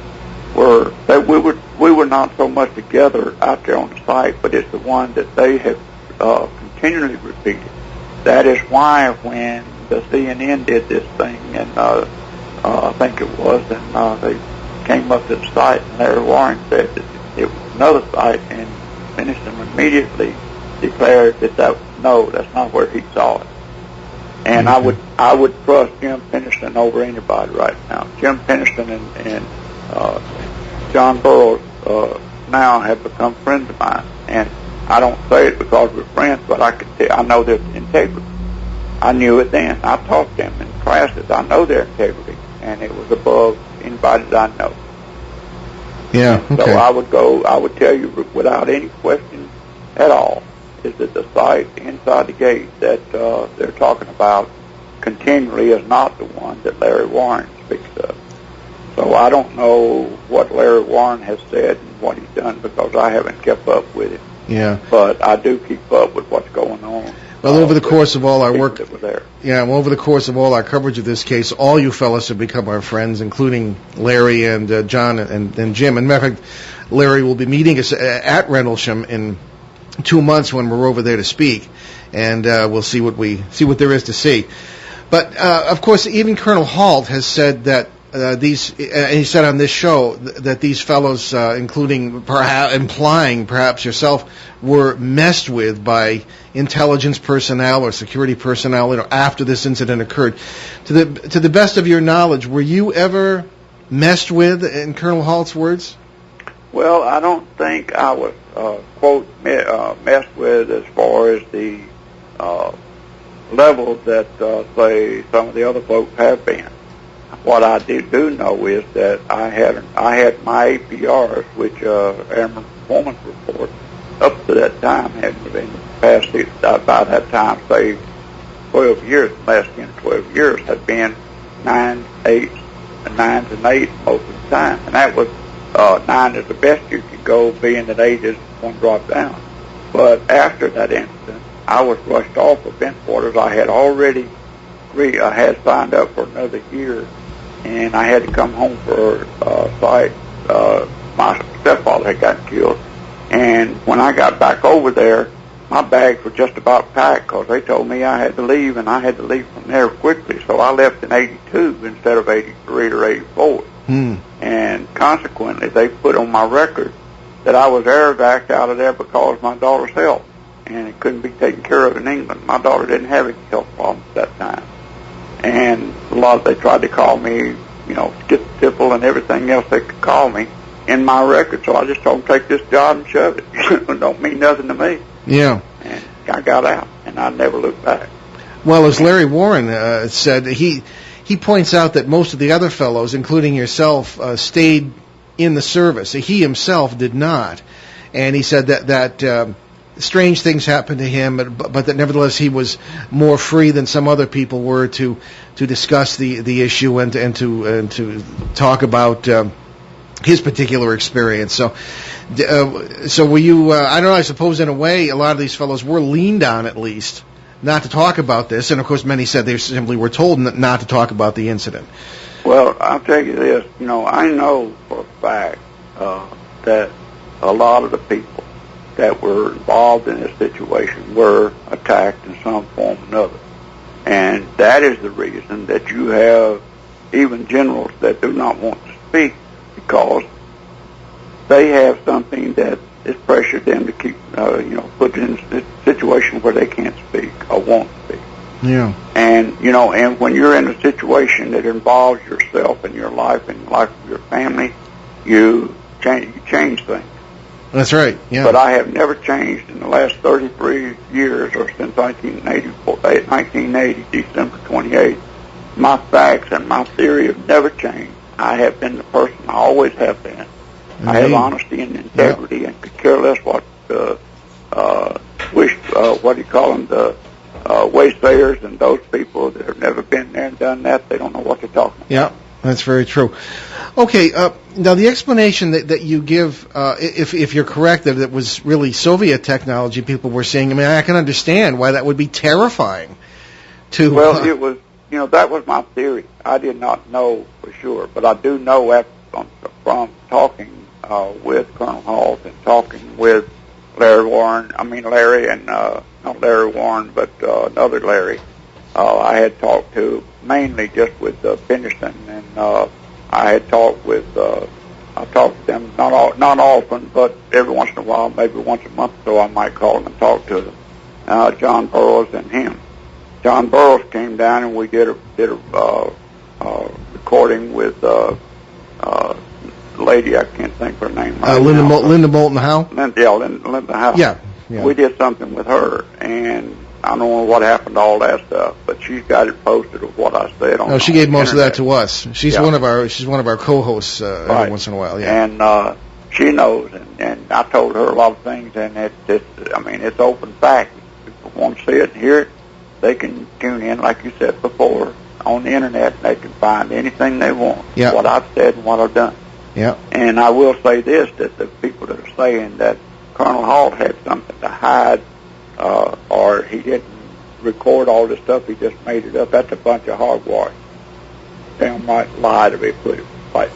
we were not so much together out there on the site, but it's the one that they have continually repeated. That is why when the CNN did this thing, and I think it was, and they came up to the site, and Larry Warren said that it was another site, and Peniston immediately declared that that's not where he saw it. And I would trust Jim Peniston over anybody right now. Jim Peniston and John Burroughs now have become friends of mine, and I don't say it because we're friends, but I know their integrity. I knew it then. I taught them in classes. I know their integrity, and it was above anybody that I know. Yeah. Okay. So I would tell you without any question at all, is that the site inside the gate that they're talking about continually is not the one that Larry Warren speaks of. So I don't know what Larry Warren has said and what he's done because I haven't kept up with it. Yeah. But I do keep up with what's going on. Well, over the course of all our work, there. yeah, well, over the course of all our coverage of this case, all you fellas have become our friends, including Larry and John and Jim. And matter of fact, Larry will be meeting us at Rendlesham in 2 months when we're over there to speak, and we'll see what there is to see. But of course, even Colonel Halt has said that he said on this show that these fellows, including implying perhaps yourself, were messed with by intelligence personnel or security personnel, after this incident occurred. To the best of your knowledge, were you ever messed with, in Colonel Halt's words? Well, I don't think I was quote messed with as far as the level that say some of the other folks have been. What I do know is that I had my APRs, which Airman Performance Report, up to that time had been past about that time, say 12 years, last 10 or 12 years, had been 9, 8, and 9s and 8 most of the time, and that was 9 is the best you could go, being that 8 is one drop down. But after that incident, I was rushed off of Bentwaters. I had signed up for another year, and I had to come home for a site. My stepfather had gotten killed, and when I got back over there, my bags were just about packed because they told me I had to leave, and I had to leave from there quickly. So I left in 82 instead of 83 or 84. And consequently, they put on my record that I was airvacked out of there because of my daughter's health, and it couldn't be taken care of in England. My daughter didn't have any health problems at that time. And they tried to call me, schizotypal and everything else they could call me in my record. So I just told them, take this job and shove it. It don't mean nothing to me. Yeah. And I got out, and I never looked back. Well, as Larry Warren said, he points out that most of the other fellows, including yourself, stayed in the service. He himself did not. And he said that strange things happened to him, but that nevertheless he was more free than some other people were to discuss the issue and to talk about his particular experience. So were you? I don't know. I suppose in a way, a lot of these fellows were leaned on, at least, not to talk about this. And of course, many said they simply were told not to talk about the incident. Well, I'll tell you this. I know for a fact that a lot of the people that were involved in this situation were attacked in some form or another. And that is the reason that you have even generals that do not want to speak, because they have something that has pressured them to keep, put in a situation where they can't speak or won't speak. Yeah. And, and when you're in a situation that involves yourself and your life and the life of your family, you change things. That's right, yeah. But I have never changed in the last 33 years, or since 1980, December 28th. My facts and my theory have never changed. I have been the person I always have been. Indeed. I have honesty and integrity, and could care less what the waysayers and those people that have never been there and done that. They don't know what they're talking about. Yeah, that's very true. Okay, now the explanation that you give, if you're correct, that it was really Soviet technology people were saying, I can understand why that would be terrifying to... Well, it was, that was my theory. I did not know for sure, but I do know from talking with Colonel Halt and talking with Larry and, not Larry Warren, but another Larry. I had talked to mainly just with Peniston, and I had talked with, I talk to them, not often, but every once in a while, maybe once a month or so, I might call them and talk to them. John Burroughs and him. John Burroughs came down and we did a recording with a lady, I can't think of her name. Linda Moulton Howe? Linda Howe. Yeah. We did something with her, and I don't know what happened to all that stuff, but she's got it posted of what I said on. No, she gave most internet. of that to us. She's one of our co-hosts every once in a while. Yeah. And she knows, and I told her a lot of things, and it's open fact. If people want to see it and hear it, they can tune in, like you said before, on the internet, and they can find anything they want. Yeah. What I've said and what I've done. Yeah. And I will say this, that the people that are saying that Colonel Halt had something to hide, or he didn't record all this stuff, he just made it up, that's a bunch of hogwash. Downright lie to be put it right.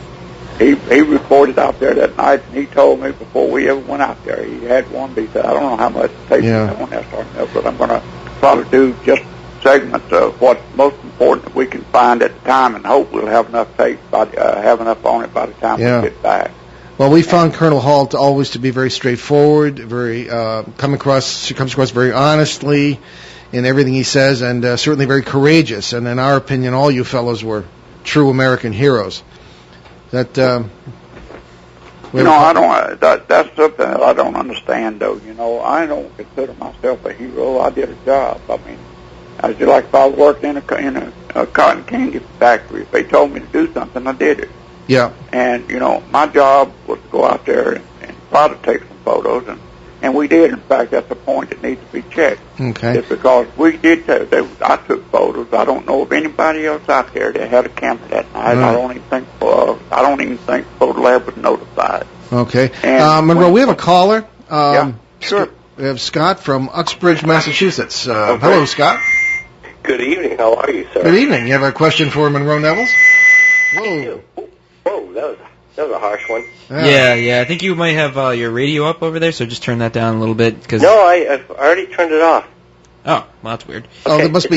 He reported out there that night, and he told me before we ever went out there, he had one, but he said, I don't know how much it takes on that starting up, but I'm going to try to do just segments of what's most important that we can find at the time, and hope we'll have enough tape, have enough on it by the time we get back. Well, we found Colonel Halt always to be very straightforward, very comes across very honestly in everything he says, and certainly very courageous. And in our opinion, all you fellows were true American heroes. That I don't. That's something that I don't understand, though. I don't consider myself a hero. I did a job. I mean, I was just like if I was working in a cotton candy factory. If they told me to do something, I did it. Yeah. And, my job was to go out there and try to take some photos, and we did. In fact, that's a point that needs to be checked. Okay. It's because we did, I took photos. I don't know of anybody else out there that had a camera that night. Right. I don't even think Photo Lab was notified. Okay. Monroe, we have a caller. Yeah, sure. We have Scott from Uxbridge, Massachusetts. Hello, Scott. Good evening. How are you, sir? Good evening. You have a question for Monroe Nevels? Whoa. Whoa, that was a harsh one. Yeah. I think you might have your radio up over there, so just turn that down a little bit. No, I've already turned it off. Oh, well, that's weird. Okay, Oh, there must be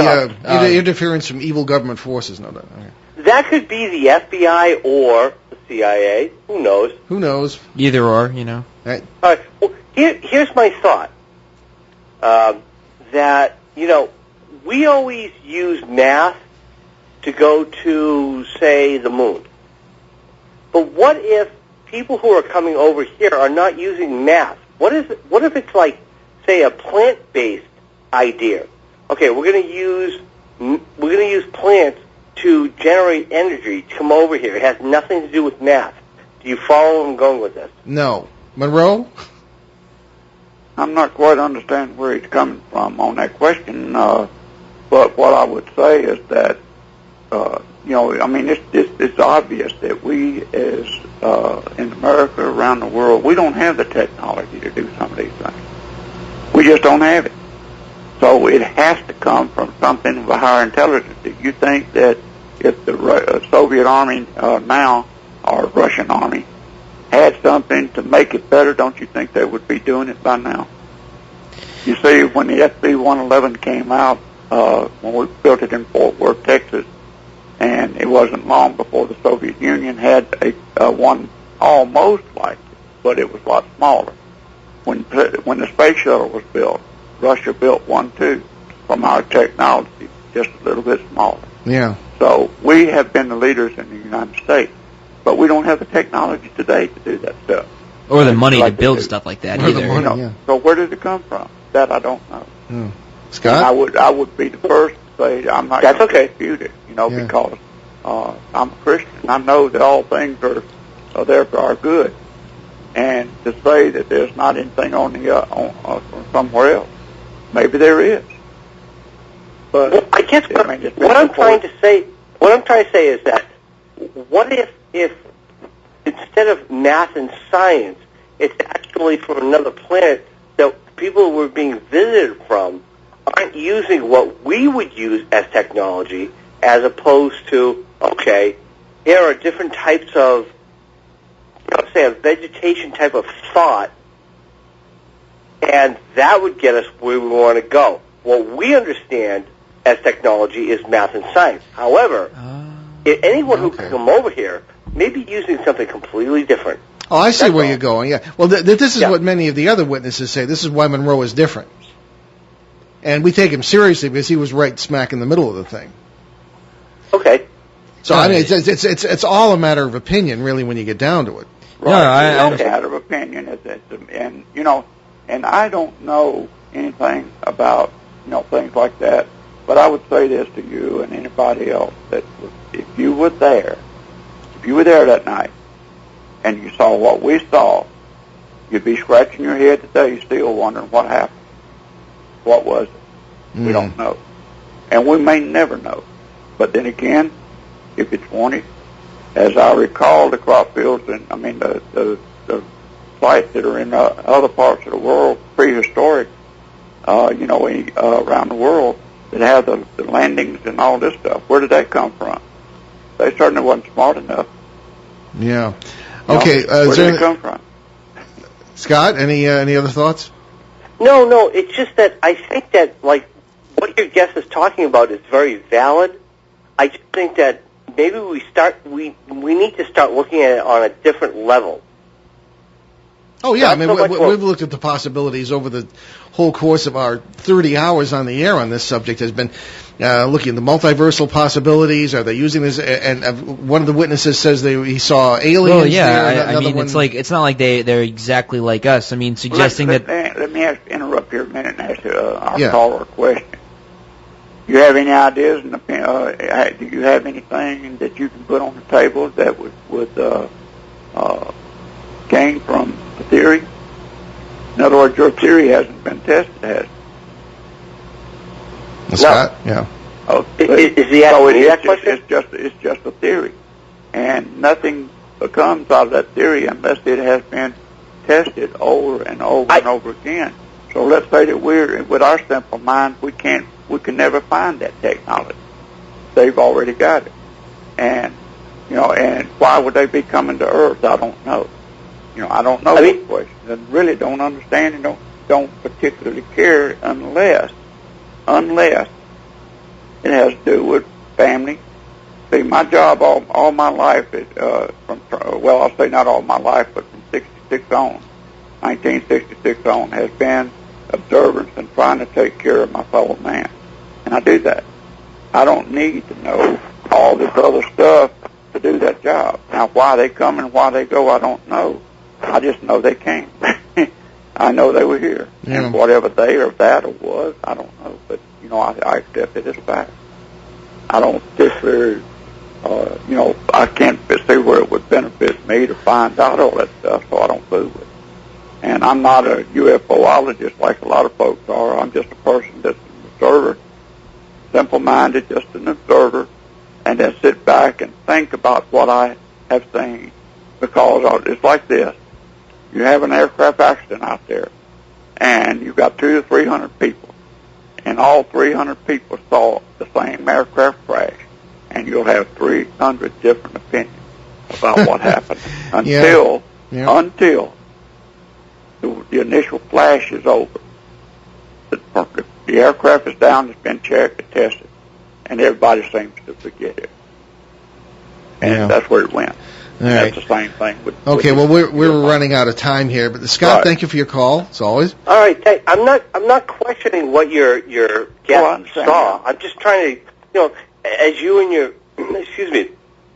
interference from evil government forces, no doubt. Okay. That could be the FBI or the CIA. Who knows? Who knows? Either or, Right. All right. Well, here's my thought. That, we always use math to go to, say, the moon. But what if people who are coming over here are not using math? What if it's like, say, a plant-based idea? Okay, we're going to use plants to generate energy to come over here. It has nothing to do with math. Do you follow where I'm going with this? No. Monroe? I'm not quite understanding where he's coming from on that question, but what I would say is that, it's obvious that we, as in America, around the world, we don't have the technology to do some of these things. We just don't have it. So it has to come from something of a higher intelligence. Do you think that if the Soviet Army now, or Russian Army, had something to make it better, don't you think they would be doing it by now? You see, when the SB-111 came out, when we built it in Fort Worth, Texas, and it wasn't long before the Soviet Union had a one almost like it, but it was a lot smaller. When the space shuttle was built, Russia built one too, from our technology, just a little bit smaller. Yeah. So we have been the leaders in the United States, but we don't have the technology today to do that stuff. Or the money to build stuff like that either. Yeah. So where did it come from? That I don't know. Scott? And I would be the first to say I'm not going to dispute it, because I'm a Christian. I know that all things are there for our good. And to say that there's not anything on the somewhere else, maybe there is. But well, I guess what I'm trying to say is that what if instead of math and science, it's actually from another planet that people who are being visited from aren't using what we would use as technology, as opposed to, okay, here are different types of, say, a vegetation type of thought, and that would get us where we want to go. What we understand as technology is math and science. However, anyone who can come over here maybe using something completely different. Oh, I see That's where all. you're going, yeah. Well, this is Yeah. what many of the other witnesses say. This is why Monroe is different. And we take him seriously because he was right smack in the middle of the thing. Okay. So, I mean, it's all a matter of opinion, really, when you get down to it. Right. It's a matter of opinion. And, you know, and I don't know anything about, you know, things like that. But I would say this to you and anybody else, that if you were there that night, and you saw what we saw, you'd be scratching your head today still wondering what happened. What was it? We don't know. And we may never know. But then again, if it's wanted, as I recall, the crop fields and, I mean, the sites that are in other parts of the world, prehistoric, you know, around the world, that have the landings and all this stuff, where did that come from? They certainly wasn't smart enough. Yeah. Okay. Where did it come from? Scott, any other thoughts? No, it's just that I think that, like, what your guest is talking about is very valid. I just think that maybe we need to start looking at it on a different level. Oh, yeah. Not I mean, so much we've looked at the possibilities over the whole course of our 30 hours on the air on this subject. Has been looking at the multiversal possibilities. Are they using this? And one of the witnesses says he saw aliens. Well, yeah. there. I mean, it's not like they're exactly like us. I mean, suggesting Let me interrupt here a minute and ask our caller a question. Do you have any ideas? Do you have anything that you can put on the table that would gain from the theory? In other words, your theory hasn't been tested, has it? Scott? Yeah. Is the that question? It's just a theory, and nothing comes out of that theory unless it has been tested over and over and over again. So let's say that with our simple minds, we can never find that technology. They've already got it, and you know, and why would they be coming to Earth? I don't know. You know, I don't know this question. I really don't understand and don't particularly care unless it has to do with family. See, my job all my life is well, I'll say not all my life, but from 1966 on, has been observance and trying to take care of my fellow man. And I do that. I don't need to know all this other stuff to do that job. Now, why they come and why they go, I don't know. I just know they came. I know they were here. Yeah. And whatever they or that or was, I don't know. But, you know, I accept it as fact. I don't particularly, you know, I can't see where it would benefit me to find out all that stuff, so I don't fool with it. And I'm not a UFOologist like a lot of folks are. I'm just a person that's an observer, simple-minded, just an observer, and then sit back and think about what I have seen. Because it's like this. You have an aircraft accident out there, and you've got 200 to 300 people, and all 300 people saw the same aircraft crash, and you'll have 300 different opinions about what happened until the initial flash is over. The aircraft is down, it's been checked and tested, and everybody seems to forget it. And that's where it went. All right. That's the same thing. Okay, well, we're running out of time here, but Scott, thank you for your call, as always. All right, I'm not questioning what your guest saw. I'm just trying to, you know, as you and your, excuse me,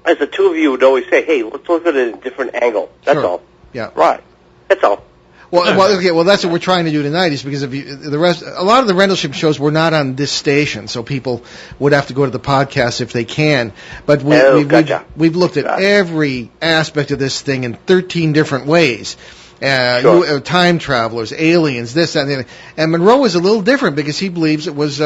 as the two of you would always say, hey, let's look at it at a different angle. That's all. Yeah. Right. That's all. Well, that's what we're trying to do tonight. Is because a lot of the Rendlesham shows were not on this station, so people would have to go to the podcast if they can. But we've looked at every aspect of this thing in 13 different ways. Time travelers, aliens, this, that, and the other. And Monroe is a little different because he believes it was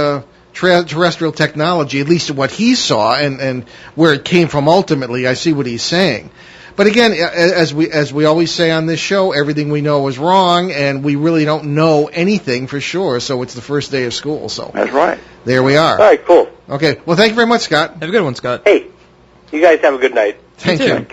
terrestrial technology, at least what he saw, and where it came from ultimately. I see what he's saying. But again, as we always say on this show, everything we know is wrong, and we really don't know anything for sure. So it's the first day of school. So that's right. There we are. All right, cool. Okay. Well, thank you very much, Scott. Have a good one, Scott. Hey, you guys have a good night. Thank you.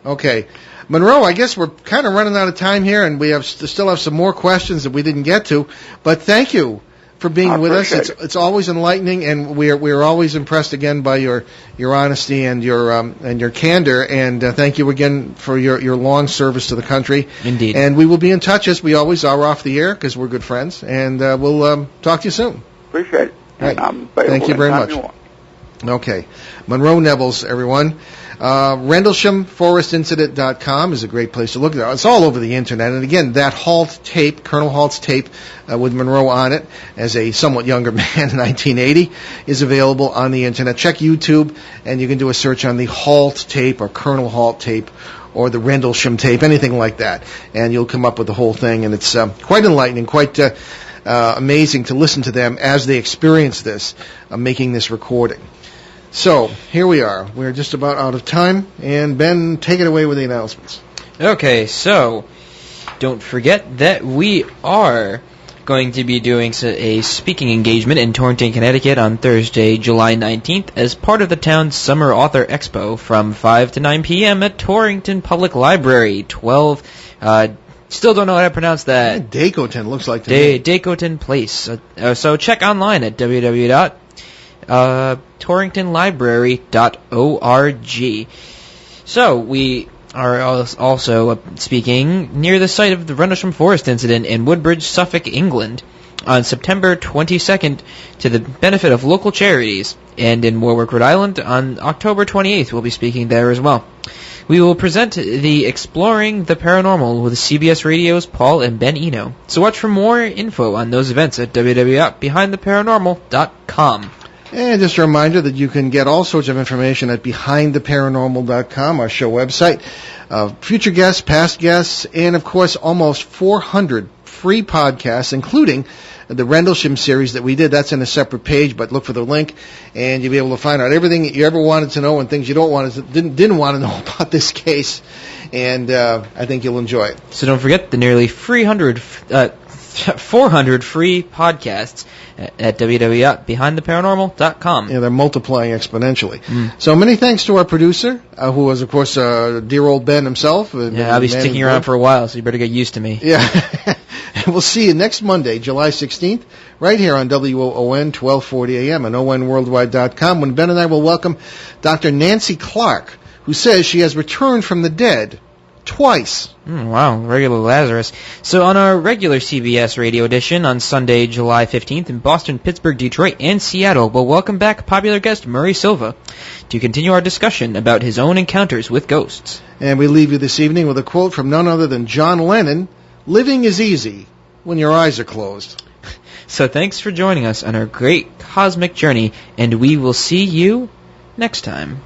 Okay, Monroe. I guess we're kind of running out of time here, and we still have some more questions that we didn't get to. But thank you for being with us. appreciate It's always enlightening, and we're always impressed again by your honesty and your candor. And thank you again for your long service to the country. Indeed. And we will be in touch as we always are off the air because we're good friends. And we'll talk to you soon. Appreciate it. Right. And I'm available Thank you very anytime much. you want. Okay. Monroe Nevels, everyone. Rendlesham Forest Incident.com is a great place to look at it. It's all over the internet. And again, that Halt tape, Colonel Halt's tape with Monroe on it as a somewhat younger man in 1980 is available on the internet. Check YouTube and you can do a search on the Halt tape or Colonel Halt tape or the Rendlesham tape, anything like that. And you'll come up with the whole thing. And it's quite enlightening, quite amazing to listen to them as they experience this, making this recording. So, here we are. We're just about out of time. And Ben, take it away with the announcements. Okay, so don't forget that we are going to be doing a speaking engagement in Torrington, Connecticut on Thursday, July 19th as part of the town's Summer Author Expo from 5 to 9 p.m. at Torrington Public Library, 12... still don't know how to pronounce that. Dacoton looks like to me. Dacoton Place. So check online at www.torringtonlibrary.org. So we are also speaking near the site of the Rendlesham Forest incident in Woodbridge, Suffolk, England, on September 22nd to the benefit of local charities, and in Warwick, Rhode Island on October 28th. We'll be speaking there as well. We will present the Exploring the Paranormal with CBS Radio's Paul and Ben Eno. So watch for more info on those events at www.behindtheparanormal.com. And just a reminder that you can get all sorts of information at behindtheparanormal.com, our show website. Future guests, past guests, and of course almost 400 free podcasts, including the Rendlesham series that we did. That's in a separate page, but look for the link, and you'll be able to find out everything that you ever wanted to know and things you didn't want to know about this case. And I think you'll enjoy it. So don't forget the nearly 400 free podcasts at www.behindtheparanormal.com. Yeah, they're multiplying exponentially. So many thanks to our producer, who was, of course, dear old Ben himself. Yeah, I'll be sticking around for a while, so you better get used to me. Yeah. And we'll see you next Monday, July 16th, right here on WOON 1240 AM and ONWorldwide.com, when Ben and I will welcome Dr. Nancy Clark, who says she has returned from the dead twice. Wow, regular Lazarus. So on our regular CBS radio edition on Sunday, July 15th in Boston, Pittsburgh, Detroit, and Seattle, we'll welcome back popular guest Murray Silva to continue our discussion about his own encounters with ghosts. And we leave you this evening with a quote from none other than John Lennon: "Living is easy when your eyes are closed." So thanks for joining us on our great cosmic journey, and we will see you next time.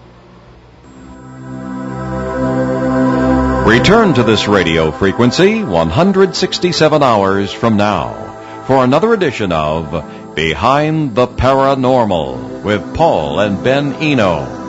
Return to this radio frequency 167 hours from now for another edition of Behind the Paranormal with Paul and Ben Eno.